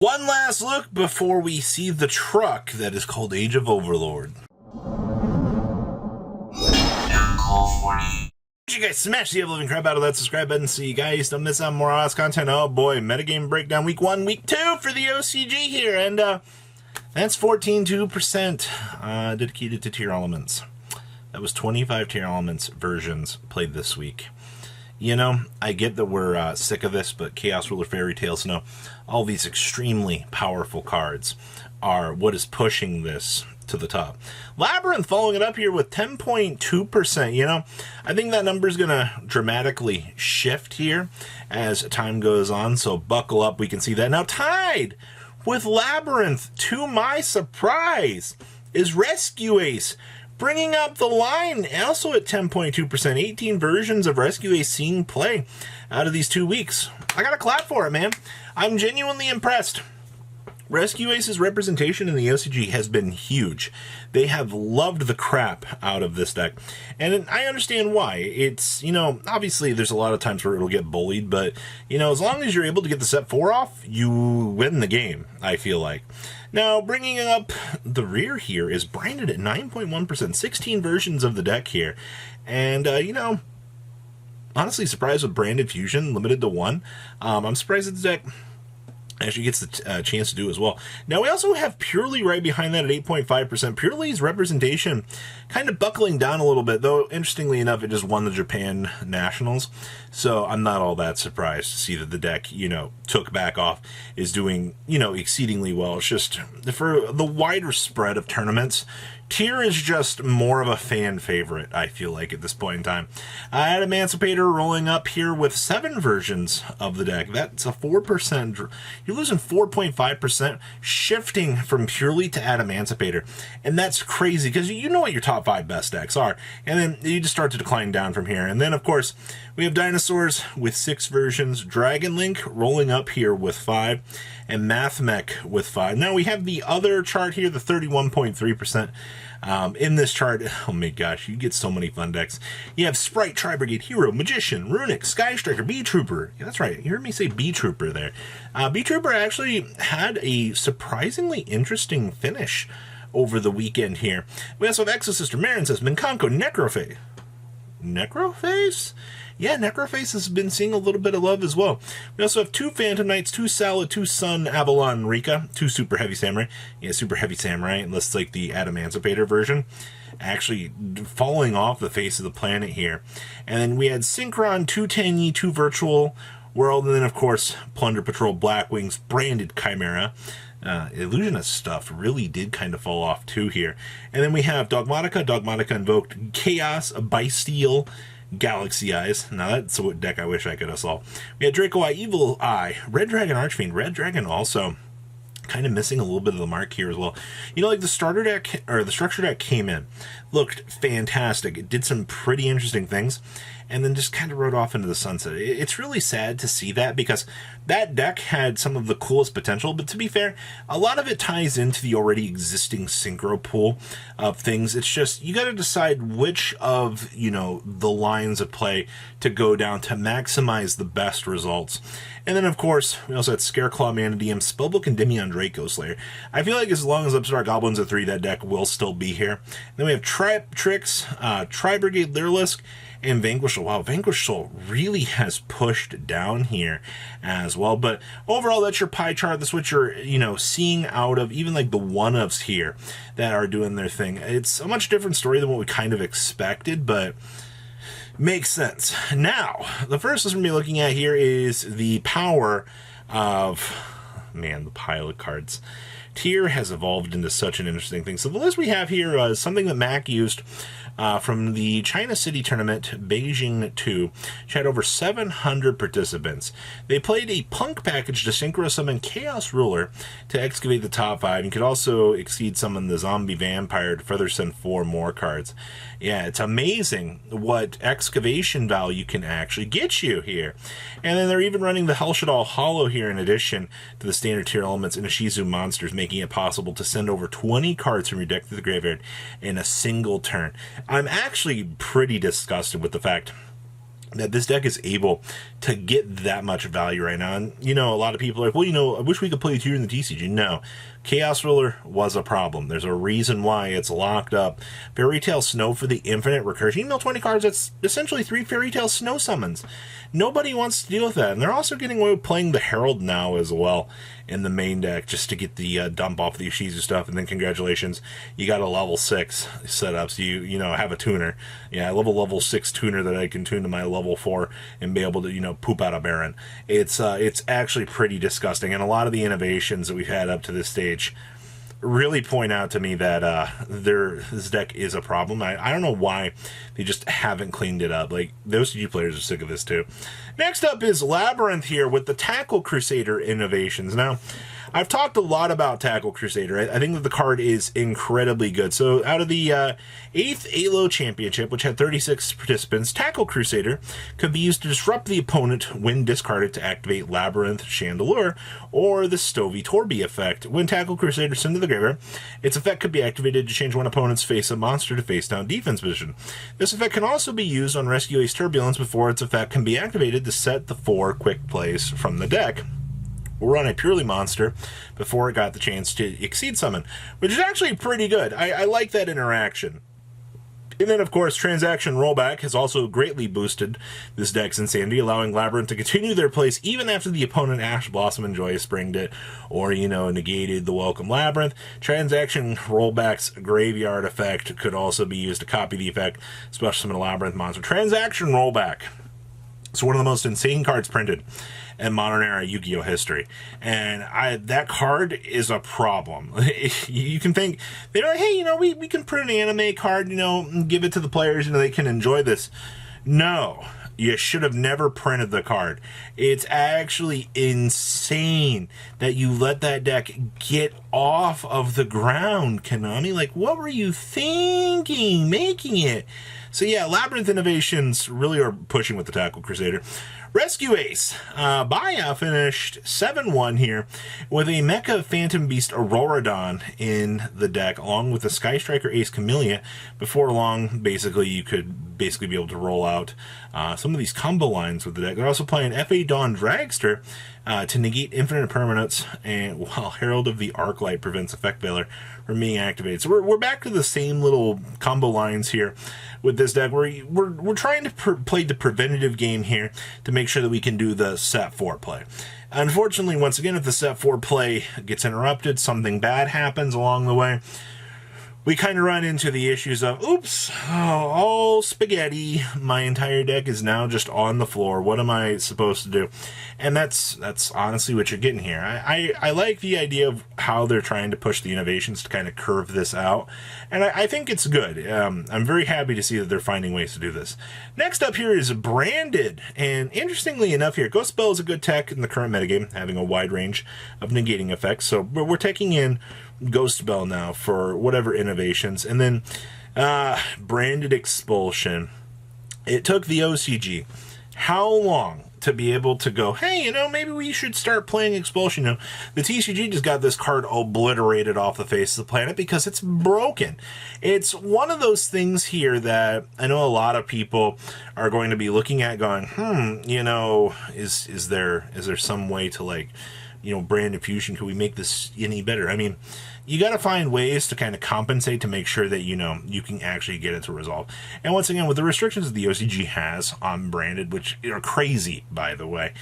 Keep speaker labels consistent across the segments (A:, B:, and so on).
A: One last look before we see the truck that is called Age of Overlord. You guys smash the living crap out of that subscribe button so you guys don't miss out on more awesome content. Oh boy, Metagame Breakdown week 1, week 2 for the OCG here, and that's 14.2% dedicated to tier elements. That was 25 tier elements versions played this week. You know, I get that we're sick of this, but Chaos Ruler Fairy Tales, no, all these extremely powerful cards are what is pushing this to the top. Labyrinth following it up here with 10.2%. You know, I think that number is going to dramatically shift here as time goes on, so buckle up. We can see that. Now, tied with Labyrinth, to my surprise, is Rescue Ace, bringing up the line, also at 10.2%. 18 versions of Rescue Ace seen play out of these 2 weeks. I got to clap for it, man. I'm genuinely impressed. Rescue Ace's representation in the OCG has been huge. They have loved the crap out of this deck. And I understand why. It's, you know, obviously there's a lot of times where it'll get bullied, but, you know, as long as you're able to get the set 4 off, you win the game, I feel like. Now, bringing up the rear here is branded at 9.1%. 16 versions of the deck here. And, you know, honestly surprised with branded fusion, limited to 1. I'm surprised that the deck actually gets the chance to do as well. Now, we also have Purely right behind that at 8.5%. Purely's representation kind of buckling down a little bit, though, interestingly enough, it just won the Japan Nationals. So I'm not all that surprised to see that the deck, you know, took back off, is doing, you know, exceedingly well. It's just, for the wider spread of tournaments, tier is just more of a fan favorite, I feel like, at this point in time. Emancipator rolling up here with 7 versions of the deck. That's a 4%. You're losing 4.5%, shifting from Purely to Emancipator. And that's crazy, because you know what your top 5 best decks are. And then you just start to decline down from here. And then, of course, we have Dinosaurs with 6 versions, Dragon Link rolling up here with 5, and Mathmech with 5. Now we have the other chart here, the 31.3%. In this chart, oh my gosh, you get so many fun decks. You have Sprite, Tri-Brigade, Hero, Magician, Runic, Sky Striker, Bee-Trooper. Yeah, that's right, you heard me say Bee-Trooper there. Bee-Trooper actually had a surprisingly interesting finish over the weekend here. We also have Exosister, Marincis, Minkanko, Necrophase. Necrophase? Yeah, Necrophase has been seeing a little bit of love as well. We also have 2 Phantom Knights, 2 Salad, 2 Sun, Avalon, Rika, 2 Super Heavy Samurai. Yeah, Super Heavy Samurai, unless like the Emancipator version, actually falling off the face of the planet here. And then we had Synchron, 2 Tenyi, 2 Virtual World, and then of course Plunder Patrol, Blackwings, branded Chimera. Illusionist stuff really did kind of fall off too here. And then we have Dogmatica Invoked, Chaos, Bysteel, Galaxy Eyes. Now that's a deck I wish I could have solved. We had Draco Eye, Evil Eye, Red Dragon Archfiend. Red Dragon also kind of missing a little bit of the mark here as well. You know, like the starter deck, or the structure deck came in, looked fantastic. It did some pretty interesting things, and then just kind of rode off into the sunset. It's really sad to see that, because that deck had some of the coolest potential, but to be fair, a lot of it ties into the already existing synchro pool of things. It's just, you got to decide which of, you know, the lines of play to go down to maximize the best results. And then, of course, we also had Scareclaw, Manadium, Spellbook, and Demion Draco Slayer. I feel like as long as Upstart Goblins at 3, that deck will still be here. Then we have Trix, Tri-Brigade, Lyrilisk, and Vanquish Soul. Wow, Vanquish Soul really has pushed down here as well. But overall, that's your pie chart. That's what you're, you know, seeing out of even like the one-ofs here that are doing their thing. It's a much different story than what we kind of expected, but makes sense. Now, the first list we're going to be looking at here is the power of, man, the pile of cards. Tier has evolved into such an interesting thing. So the list we have here is something that Mac used from the China City Tournament, Beijing 2. Which had over 700 participants. They played a Punk package to synchro summon Chaos Ruler to excavate the top 5, and could also exceed summon the Zombie Vampire to further send 4 more cards. Yeah, it's amazing what excavation value can actually get you here. And then they're even running the Hellshadal Hollow here in addition to the standard tier elements and Ishizu monsters, making it possible to send over 20 cards from your deck to the graveyard in a single turn. I'm actually pretty disgusted with the fact that this deck is able to get that much value right now. And, you know, a lot of people are like, well, you know, I wish we could play it here in the TCG. No. Chaos Ruler was a problem. There's a reason why it's locked up. Fairy Tale Snow for the infinite recursion. You mill 20 cards, that's essentially 3 Fairy Tale Snow summons. Nobody wants to deal with that. And they're also getting away with playing the Herald now as well in the main deck, just to get the dump off the Ishizu stuff. And then congratulations, you got a level 6 setup, so you know, have a tuner. Yeah, I love a level 6 tuner that I can tune to my level 4 and be able to, you know, poop out a Baron. It's actually pretty disgusting. And a lot of the innovations that we've had up to this stage really point out to me that this deck is a problem. I don't know why they just haven't cleaned it up. Like, those OCG players are sick of this too. Next up is Labyrinth here with the Tackle Crusader innovations. Now, I've talked a lot about Tackle Crusader. I think that the card is incredibly good. So out of the 8th ALO Championship, which had 36 participants, Tackle Crusader could be used to disrupt the opponent when discarded to activate Labyrinth, Chandelure, or the Stovey Torby effect. When Tackle Crusader is sent to the graveyard, its effect could be activated to change one opponent's face-up monster to face-down defense position. This effect can also be used on Rescue Ace Turbulence before its effect can be activated to set the 4 quick plays from the deck. We'll run a purely monster before it got the chance to Exceed Summon, which is actually pretty good. I like that interaction. And then, of course, Transaction Rollback has also greatly boosted this deck's insanity, allowing Labyrinth to continue their place even after the opponent Ash Blossom and Joyous Springed it, or, you know, negated the Welcome Labyrinth. Transaction Rollback's Graveyard effect could also be used to copy the effect, special summon a Labyrinth monster. Transaction Rollback. It's one of the most insane cards printed in modern era Yu-Gi-Oh history, and that card is a problem. You can think they're like, hey, you know, we can print an anime card, you know, and give it to the players, you know, they can enjoy this. No, you should have never printed the card. It's actually insane that you let that deck get off of the ground, Konami. Like, what were you thinking making it? So yeah, Labyrinth innovations really are pushing with the Tackle Crusader. Rescue Ace. Baya finished 7-1 here with a Mecha Phantom Beast Auroradon in the deck, along with the Sky Striker Ace Camellia. Before long, basically, you could be able to roll out some of these combo lines with the deck. They're also playing F.A. Dawn Dragster to negate infinite permanents, and while Herald of the Arclight prevents Effect Veiler from being activated. So we're back to the same little combo lines here with this deck. We're trying to play the preventative game here to make sure that we can do the set 4 play. Unfortunately, once again, if the set 4 play gets interrupted, something bad happens along the way, we kind of run into the issues of, oops, all spaghetti, my entire deck is now just on the floor, what am I supposed to do? And that's honestly what you're getting here. I like the idea of how they're trying to push the innovations to kind of curve this out, and I think it's good. I'm very happy to see that they're finding ways to do this. Next up here is Branded, and interestingly enough here, Ghost Spell is a good tech in the current metagame, having a wide range of negating effects, so we're taking in Ghost Spell now for whatever innovations. And then Branded Expulsion. It took the OCG how long to be able to go, hey, you know, maybe we should start playing Expulsion. You know, the TCG just got this card obliterated off the face of the planet because it's broken. It's one of those things here that I know a lot of people are going to be looking at going, you know, is there some way to, like, you know, Branded Fusion, could we make this any better? I mean, you got to find ways to kind of compensate to make sure that, you know, you can actually get it to resolve. And once again, with the restrictions that the OCG has on Branded, which are crazy, by the way,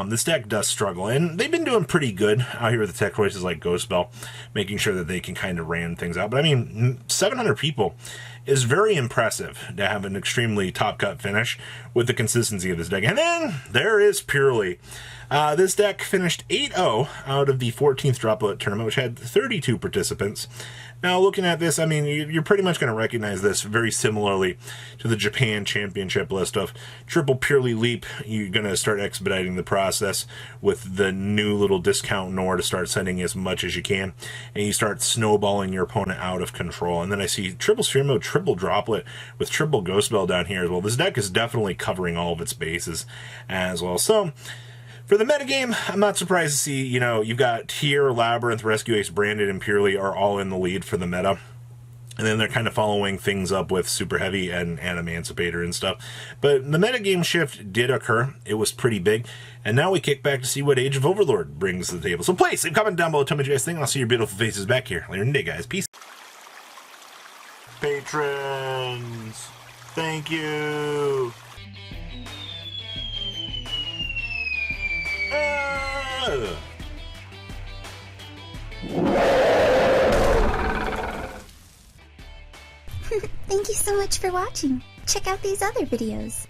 A: this deck does struggle. And they've been doing pretty good out here with the tech choices like Ghost Spell, making sure that they can kind of ram things out. But I mean, 700 people is very impressive to have an extremely top-cut finish with the consistency of this deck. And then there is Purely. This deck finished 8-0 out of the 14th Droplet tournament, which had 32 participants. Now, looking at this, I mean, you're pretty much going to recognize this very similarly to the Japan Championship list of Triple Purely Leap. You're going to start expediting the process with the new little discount Nor to start sending as much as you can, and you start snowballing your opponent out of control. And then I see Triple Sphere Mode, Triple Droplet with Triple Ghost Spell down here as well. This deck is definitely covering all of its bases as well. So, for the metagame, I'm not surprised to see, you know, you've got Tier, Labyrinth, Rescue Ace, Branded, and Purely are all in the lead for the meta. And then they're kind of following things up with Super Heavy and Emancipator and stuff. But the metagame shift did occur. It was pretty big. And now we kick back to see what Age of Overlord brings to the table. So please, leave a comment down below. Tell me what you guys think. I'll see your beautiful faces back here later in the day, guys. Peace. Patrons, thank you.
B: Thank you so much for watching. Check out these other videos.